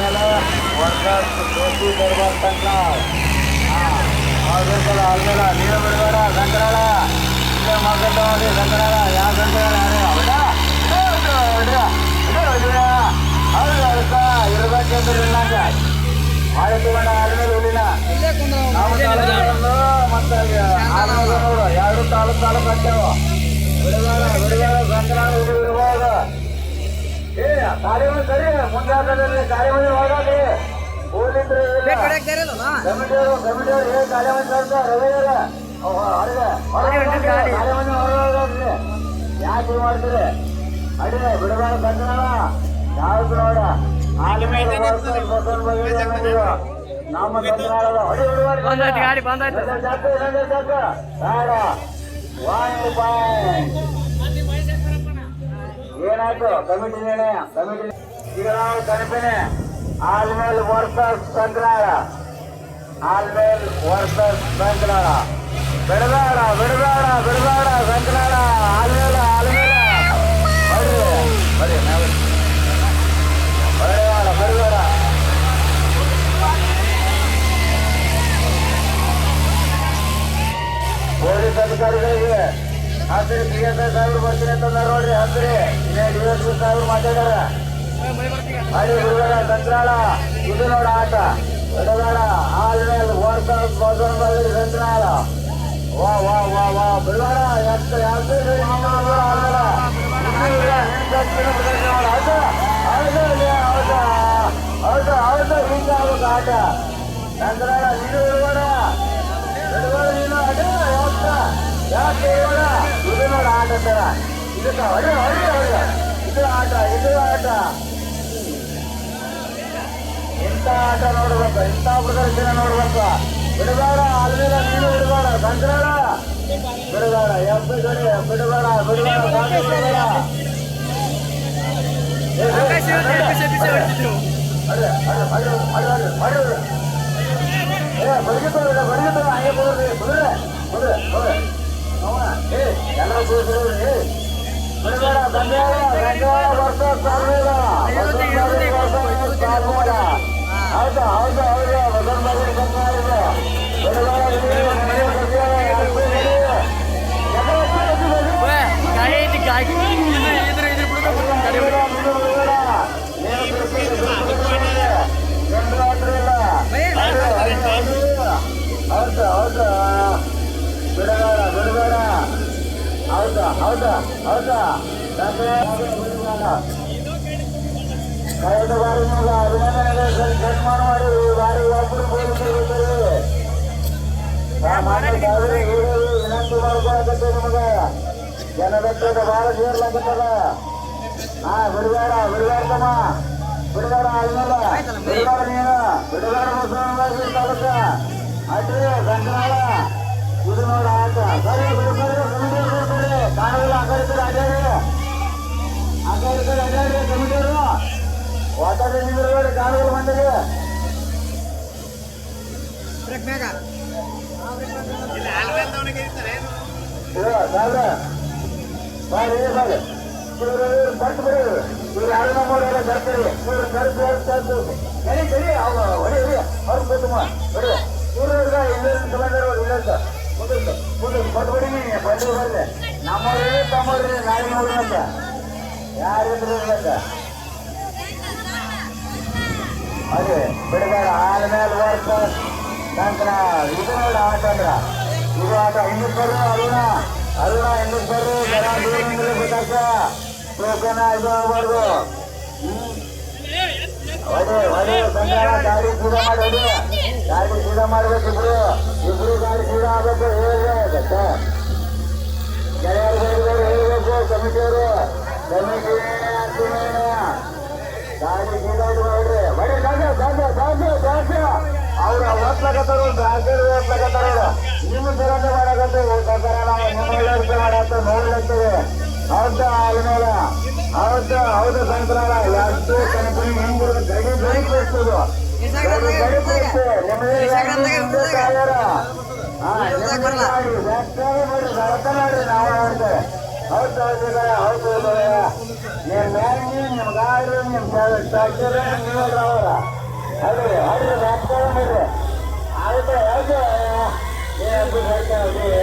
वर्षात दोषी दरबार संकलाव ಅಲ್ಲೆಲ್ಲ ನೀರು ಬಿಡಬೇಡ ಸಂಕರಾಳ ಇಲ್ಲೇ ಮಗದವಾಗಿ ಸಂಕರಾಳ ಯಾವ ಸಂಕರಾಳ ಹೌದಾ ಹೌದು ಅದಕ್ಕ ಇರ್ಬೇಕೆಂದ್ರೆ ಇಲ್ಲಂಗ ಮಾಡಿ ತಗೊಂಡ ಆದ್ಮೇಲೆ ಹುಲಿನ ಮತ್ತೆ ನೋಡು ಎರಡು ತಾಲೂಕು ಹಾಕ್ಯಾವ ಬಿಡಬೇಡ ಬಿಡಬೇಡ ಸಂಕರಾಳ ಹುಲಿ ಇರ್ಬೋದು ಕಾರ್ಯವನ್ನು ಸರಿ ಮುಂಜಾಗ್ರದಲ್ಲಿ ಕಾರ್ಯವನ್ನು ಹೋಗೋದು ಕಮಿಟಿಯವರು ಕಾರ್ಯವನ್ನು ರವಿಯರ ಕಾರ್ಯವನ್ನು ಹೊರಗೋದ್ರಿ ಯಾಕೆ ಮಾಡ್ತೀರಿ ಅಡಿಗೆ ಬಿಡಬೇಡ ಸಂಕರಾಳ ಯಾವ್ದು ನೋಡ ನಮ್ಮ ಸಂಕರಾಳದ ಹೊಡಿ ಏನಾಯ್ತು ಕಮಿಟಿ ಕಮಿಟಿ ಈಗ ನಾವು ಕನಿಪೇನೆ ಆಲ್ಮೇಲ್ ವರ್ಸಸ್ ಸಂಕರಾಳ ಆಲ್ಮೇಲ್ ವರ್ಸಸ್ ಸಂಕರಾಳ ಬಿಡಬೇಡ ಬಿಡಬೇಡ ಬಿಡಬೇಡ ಸಂಕರಾಳ ಆಲ್ಮೇಲ ಆಲ್ಮೇಲ ಬರೀ ಬಿಡಬೇಡ ಬಿಡಬೇಡ ಪೊಲೀಸ್ ಅಧಿಕಾರಿಗಳಿಗೆ ಹತ್ತಿರ PSI ಸಾಹೇಬ್ರು ಬರ್ತೀನಿ ಅಂತಂದಾರ ನೋಡ್ರಿ ಹತ್ತಿರ ಇನ್ನೇ DSP ಸಾಹೇಬ್ರು ಮಾತಾಡ್ಯಾರ ಅಡಿ ಬಿಡಬೇಡ ಸಂಕರಾಳ ಇದು ನೋಡ ಆಟ ಬಿಡಬೇಡ ಆಲ್ಮೇಲೆ ವರ್ಸಸ್ ಸಂಕರಾಳ ವಾ ವಾ ವಾ ವಾ ಬಿಡಬೇಡ ಹೌದು ಹಿಂಗ ಆಗ್ಬೇಕು ಆಟ ಸಂಕರಾಳ ನೀನು ಬಿಡಬೇಡ ಬಿಡಬೇಡ ನೀನು ಅಡ ಯಾಕೆ ಬಿಡಬೇಡ ಇದು ನೋಡ ಆಟ ತರ ಇದಕ್ಕ ಹೊಡಿ ಹೊಡಿ ಹೊಡಿ ಇದು ಆಟ ಇಂಥ ಆಟ ನೋಡ್ಬೇಕು ಇಂಥ ಪ್ರದರ್ಶನ ನೋಡ್ಬೇಕು ಬಿಡಬೇಡ ಅಲ್ಮೇಲ ನೀನು ಬಿಡಬೇಡ ಸಂಕರಾಳ ಬಿಡಬೇಡ ಎಪ್ಪಿ ಗಡಿ ಬಿಡಬೇಡ ಎಲ್ಲರೂ ಬಿಡಬೇಡ ಹೌದು ಹೌದು ಹೌದು ಬದಲ್ ಬದಲ್ ಹೌದು ಹೌದು ಬಿಡಬೇಡ ಬಿಡಬೇಡ ಹೌದಾ ಹೌದಾ ಹೌದಾ ಕಳೆದ ಬಾರಿ ನಿಮಗೆ ಅಭಿನಂದನೆ ಸನ್ಮಾನ ಮಾಡಿ ಬಾರಿ ಒಬ್ಬರು ವಿನಂತಿ ಮಾಡ್ಕೊಳಕತ್ತೆ ನಿಮಗೆ ಜನದಟ್ಟದ ಬಹಳ ಸೇರ್ಲಾಕತ್ತದ ಬಿಡಬೇಡ ಬಿಡಬೇಡಮ್ಮ ಬಿಡಬೇಡ ಆದ್ಮೇಲೆ ಬಿಡಬೇಡ ನೀನು ಬಿಡಬೇಡ ಮುಸಲ್ಮಾನ ಅಡ್ರಿ ಸಂಕರಾಳ ಇದು ನೋಡ ಆಟ ಸರಿ ಬಿಡಬೇಡ ಕಾಣುವುದಿಲ್ಲ ಆ ಕಡೆ ಅಡ್ಡಾಡ್ರಿ ಕಮಿಟಿಯವರು ವಾತಾವರಣ ನಿಂದಿರಬೇಡಿ ಕಾಣುವುದಿಲ್ಲ ಮಂದಿಗೆ ಪಟ್ಟು ಬಿಡೋದು ಇವ್ರು ಯಾರು ನಮ್ಮವರೆಲ್ಲ ಬರ್ತಾರೆ ಇವ್ರು ಕರೆದು ಕರಿ ಕರಿ ಹೊಡಿ ಅವ್ರು ಕೂತಮ್ಮ ಬಿಡು ಇವ್ರು ಇಲ್ಲೇ ತಗೊಂಡರು ಇಲ್ಲ ಮುಂದೆ ಪಟ್ಟು ಬಿಡಿ ಬಂದು ಬರ್ಲೆ ನಮ್ಮವ್ರಿ ತಮ್ಮವ್ರಿ ನಾಳೆ ನೋಡ್ರಂತ ಯಾರಿದ್ರು ಇಲ್ಲಂತ ಅದೇ ಬಿಡಬೇಡ ಆದ್ಮೇಲೆ ವರ್ಕ್ ನಂತರ ಇದು ನೋಡ ಆಟ ಅಂದ್ರ ಇದು ಆಟ ಹಿಂದಕ್ಕರು ಅರುಣ ಹಿಂದಕ್ಕರು ಜನ ದೂರದಿಂದ ಗೊತ್ತಾಗ ಟೋಕನ್ ಇದು ಆಗ್ಬಾರ್ದು ಹೊಡೆ ಸಂಚಾರ ಗಾಡಿ ಸೀದಾ ಮಾಡಿ ಹೊಡಿ ಗಾಡಿ ಸೀದಾ ಮಾಡ್ಬೇಕು ಇಬ್ರು ಗಾಡಿ ಸೀದಾ ಆಗ್ಬೇಕು ಹೇಳಿದ್ರೆ ಗೆಳೆಯರು ಹೇಳ್ಬೇಕು ಕಮಿಟಿಯವರು ಕಮಿಟಿ ಗಾಡಿ ಸೀದಾ ಹೊಡ್ರಿ ಹೊಡಿ ಜಾಸ್ತಿ ಅವ್ರು ಓದ್ಲಕತ್ತಾರ ಓದ್ಲಕತ್ತಾರ ನಿಮ್ಮ ಸರಂತ ಮಾಡಕತ್ತ ನಿಮ್ಮ ಮಾಡತ್ತ ನೋಡ್ಲತ್ತೇವೆ ಹೌದಾ ಆದ್ಮೇಲೆ ಹೌದು ಸಂಕ್ರಾಳ ಎಷ್ಟು ಕಂಪನಿ ಹಿಂಗ್ ಗಡಿ ಬೆಳಿತದ ಹೌದು ನಿಮ್ ಗಾಡಿ ನಿಮ್ ಟ್ಯಾಕ್ಟರ್ ಅವರ ಅದೇ ಅದ್ರ ವ್ಯಾಖ್ಯಾನ ಮಾಡ್ರಿ ಆಯ್ತು ಯಾವ್ದು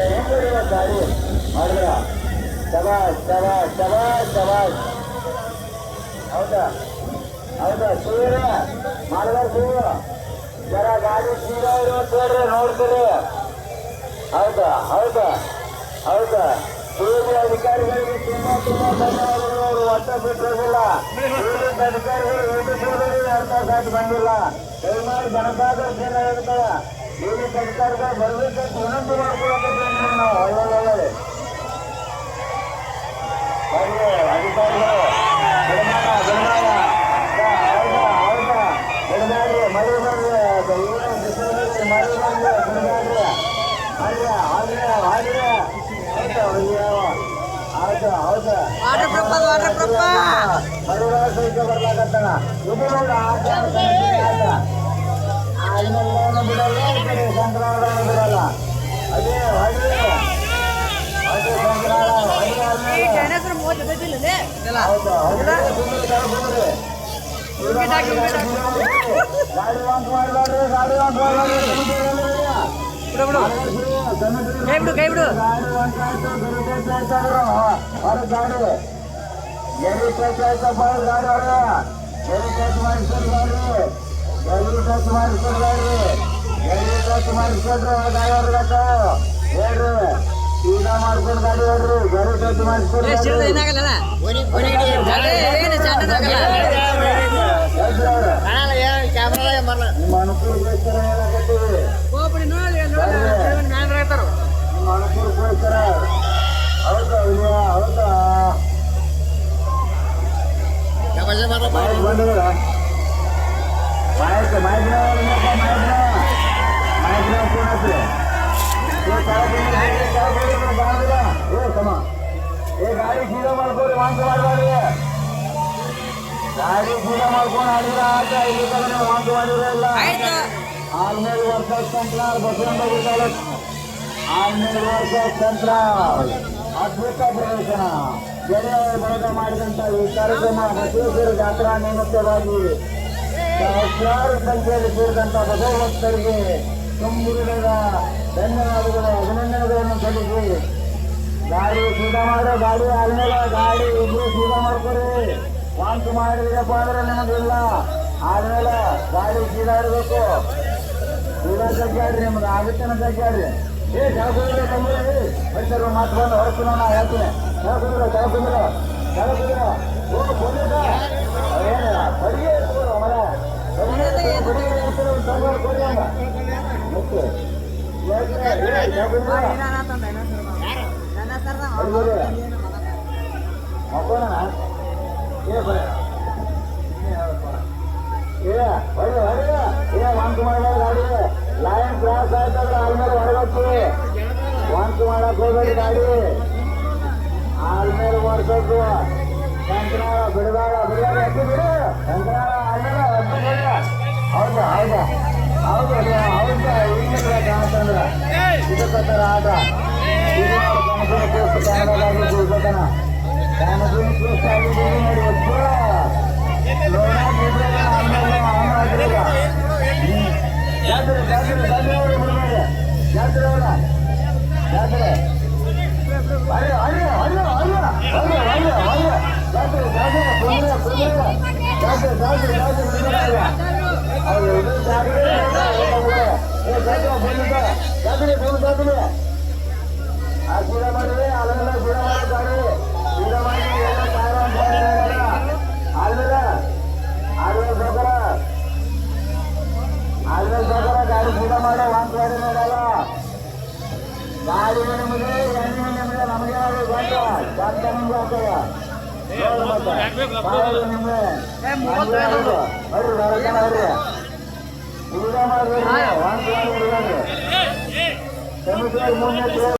ಹೆಂಗ್ ಗಾಡಿ ಮಾಡಿದ್ರ ಶಬಾಷ್ ಶಬಾಷ್ ಶಬಾಷ್ ಶಬಾಷ್ ಹೌದಾ ಹೌದಾ ಸೂರ್ಯ ಮಾಡಿದಾರ ಸೂರ್ಯ ಜರ ಗಾಡಿ ಸೀದಾ ಇರೋದು ನೋಡ್ತೀರಿ ಹೌದಾ ಹೌದಾ ಹೌದಾ ಪೊಲೀಸ್ ಅಧಿಕಾರಿಗಳಿಗೆ ತುಂಬಾ ಧನ್ಯವಾದಗಳು. ಅವರು ಒಟ್ಟ ಬಿಟ್ಟಿರೋದಿಲ್ಲ. ಪೊಲೀಸ್ ಅಧಿಕಾರಿಗಳು ಅರ್ಥ ಬಂದಿಲ್ಲ. ದಯಮಾಡಿ ಜನಸಾಗರ ಸೇನೆ ಹೇಳ್ತಾರೆ ಪೊಲೀಸ್ ಅಧಿಕಾರಿಗಳು ಬರ್ಬೇಕಂತ ವಿನಂತಿ ಮಾಡ್ಕೊಳ್ಳೋಕೆ ನಾವು ಒಳ್ಳೆ ಅಧಿಕಾರಿಗಳು ಬಿಡಮಾಡ ಬಿಡಮಾಡ ಹೌದಾ ಹೌದಾ ಬಿಡಮಾಡ್ರಿ ಮಳೆ ಬರ್ರಿ ಮಳೆ ಬರ್ರಿ ಬಿಡಮಾಡ್ರಿ ಆದ್ರೆ ಆದ್ರೆ ಆದ್ರೆ ಹೌದಾ ಹೌದಾ ಮರುಗಳ ಸಹಿತ ಬರ್ಲಾಕತ್ತಾನ ಇದು ನೋಡ ಅಲ್ಲೆಲ್ಲ ಬಿಡಲ್ಲ ಈ ಕಡೆ ಸಂಕ್ರಾಂತ ಬಿಡಲ್ಲ ಅದೇ ಹೊಳ್ಳಿ ಅದೇ ಸಂಕ್ರಾಂತ ಗಾಡಿ ವಾಂಕ್ ಮಾಡಬೇಡ್ರಿ ಗಾಡಿ ವಾಂಕ್ ಮಾಡಬೇಡ್ರಿ ಹೊರ ಗಾಡಿ ಎಲ್ಲಿ ಟಚ್ ಆಯ್ತಪ್ಪ ಗಾಡಿ ಹೊರ ಎಲ್ಲಿ ಟಚ್ ಮಾಡಿಸ್ತಾರೆ ಗಾಡಿ ಎಲ್ಲಿ ಟಚ್ ಮಾಡಿಸ್ತಾರೆ ಗಾಡಿ ಎಲ್ಲಿ ಟಚ್ ಮಾಡಿಸ್ಕೊಟ್ರೆ ಗಾಡಿ ಹೊರಗಟ್ಟ ಹೇಳ್ರಿ ಸೀದಾ ಮಾಡ್ಕೊಂಡು ಗಾಡಿ ಹೊಡ್ರಿ ಗಾಡಿ ಟಚ್ ಮಾಡಿಸ್ಕೊಡ್ರಿ ನಿಮ್ಮ ಅನುಕೂಲಕ್ಕೋಸ್ಕರ ಹೇಳಕತ್ತೀವಿ ನಿಮ್ಮ ಅನುಕೂಲಕ್ಕೋಸ್ಕರ ಹೌದಾ ಹೌದಾ ಬಂದಿದ್ರ ಮಾಹಿತಿ ಏ ಗಾಡಿ ಸೀದಾ ಮಾಡ್ಕೊರಿ ವಾಂಕ ಮಾಡಬೇಡ್ರಿ ಗಾಡಿ ಸೀದಾ ಮಾಡ್ಕೊಂಡು ಆಡಿದ್ರ ಆಟ ಇಲ್ಲಿ ಕಡೆ ವಾಂಕ ಮಾಡಿದ್ರೆ ಇಲ್ಲ ಆಲ್ಮೇಲೆ ವರ್ಷ ಸಂತ್ರ ಬಸವನಗುಡಿ ತಾಲೂಕು ಆಲ್ಮೇಲೆ ವರ್ಷ ಸಂತ್ರ ಅದ್ಭುತ ಪ್ರದರ್ಶನ ಗೆಳೆಯರು ಬಳಗ ಮಾಡಿದಂತ ಈ ಕಾರ್ಯಕ್ರಮ ಬಸವೇಶ್ವರ ಜಾತ್ರಾ ನಿಮಿತ್ತವಾಗಿ ಸಹಸ್ರಾರು ಸಂಖ್ಯೆಯಲ್ಲಿ ಸೇರಿದಂತ ಬಸವಭಕ್ತರಿಗೆ ತುಂಬಿದ ಧನ್ಯವಾದಗಳು ಅಭಿನಂದನೆಗಳನ್ನು ಸಲ್ಲಿಸಿ ಗಾಡಿ ಸೀದಾ ಮಾಡೋ ಗಾಡಿ ಆದ್ಮೇಲೆ ಗಾಡಿ ಇಬ್ರು ಸೀದಾ ಮಾಡ್ಕೊರಿ ವಾಂಕ್ ಮಾಡಿದ್ರಪ್ಪ ಅಂದ್ರೆ ನಿಮಗಿಲ್ಲ ಆದ್ಮೇಲೆ ಗಾಡಿ ಸೀದಾ ಇರಬೇಕು ಸೀದಾ ತಗ್ಗಾಡ್ರಿ ನಿಮ್ಗೆ ಆಗುತ್ತೇನೆ ತಗ್ಗಾಡ್ರಿ ಏ ಕೆಳಕುದ್ರೆ ತಂದ್ರಿ ಬೈಸರು ಮಾತು ಬಂದು ಹೊರತು ನಾ ಹೇಳ್ತೀನಿ ಕೆಳಕುದ್ರೆ ಹೋಗಿ ಬಂದಿದ್ದ ಏನು ಬಡಿಗೆ ಇರ್ಬೋದು ಮರ ಬಡಿಗೆ ಕೊಡಿ ಹಂಗ ಮತ್ತೆ ಮಕ್ಕೋಣ ವಾಂಕ್ ಮಾಡಬೇಡ ಗಾಡಿ ಲೈನ್ ಕ್ರಾಸ್ ಆಯ್ತಂದ್ರೆ ಆಲ್ಮೇಲೆ ಹೊರಗತ್ತಿ ವಾಂಕ್ ಮಾಡಕ್ ಹೋಗ್ಬೇಡಿ ಗಾಡಿ ಆಲ್ಮೇಲೆ ಹೊರಬೇಕು ಸಂಕ್ರಾಳ ಬಿಡಬೇಡ ಬಿಡಬೇಡ ಎತ್ತಿ ಬಿಡು ಸಂಕ್ರಾಳ ಆಲ್ಮೇಲೆ ಹೌದಾ ಹೌದಾ ಹೌದು ಹೌದಾ ಈಗ ಕಾಣ್ತಂದ್ರ ಇದಕ್ಕತ್ತಾರ ಆಟ ಇದು ಕನಕನ ಕೂಡ್ಬೇಕನ ಕನಕನ ಕೂಸಾಗಿ ನೋಡಿ ಒಟ್ಟು ಜಾತ್ರೆ ಜಾತ್ರೆ ಜಾತ್ರೆ ಅವರು ಬಿಡಬೇಡ ಜಾತ್ರೆ ಅವರ ಜಾತ್ರೆ ಅಯ್ಯ ಅಯ್ಯ ಅಯ್ಯ ಅಯ್ಯ ಅಯ್ಯ ಅಯ್ಯ ಅಯ್ಯ ಜಾತ್ರೆ ಜಾತ್ರೆ ತೊಂದರೆ ತೊಂದರೆ ಜಾತ್ರೆ ಜಾತ್ರೆ ಜಾತ್ರೆ ಬಿಡಬೇಡ ಅವರು ಇದು ಜಾತ್ರೆ ಜಾತ್ರೆ ಬಂದಿದ್ದ ಜಾತ್ರೆ ಬಂದು ಜಾತ್ರೆ ಆ ಸೀಡ ಮಾಡಿದ್ರೆ ಅಲ್ಲೆಲ್ಲ ಸೀಡ ಮಾಡಿ ಗಾಡಿ ಸೀಡ ಮಾಡಿ ಎಲ್ಲ ಕಾರು ಅಂತ ಆದ್ಮೇಲೆ ಆದ್ಮೇಲೆ ಗಾಡಿ ಸೀದಾ ಮಾಡೋ ವಾಂಕ್ ಗಾಡಿ ನೋಡಲ್ಲ ಗಾಡಿ ನಿಮಗೆ ಎಣ್ಣೆ ನಿಮಗೆ ನಮಗೆ ಜಾತ ನಿಮ್ಗೆ ಆಗ್ತದ ನಿಮ್ಗೆ ಬರ್ರಿ ಬರಕನ ಬರ್ರಿ ಸೀದಾ ಮಾಡ್ಬೇಡ್ರಿ ವಾಂಕ್ ಗಾಡಿ ಬಿಡ್ಬೇಡ್ರಿ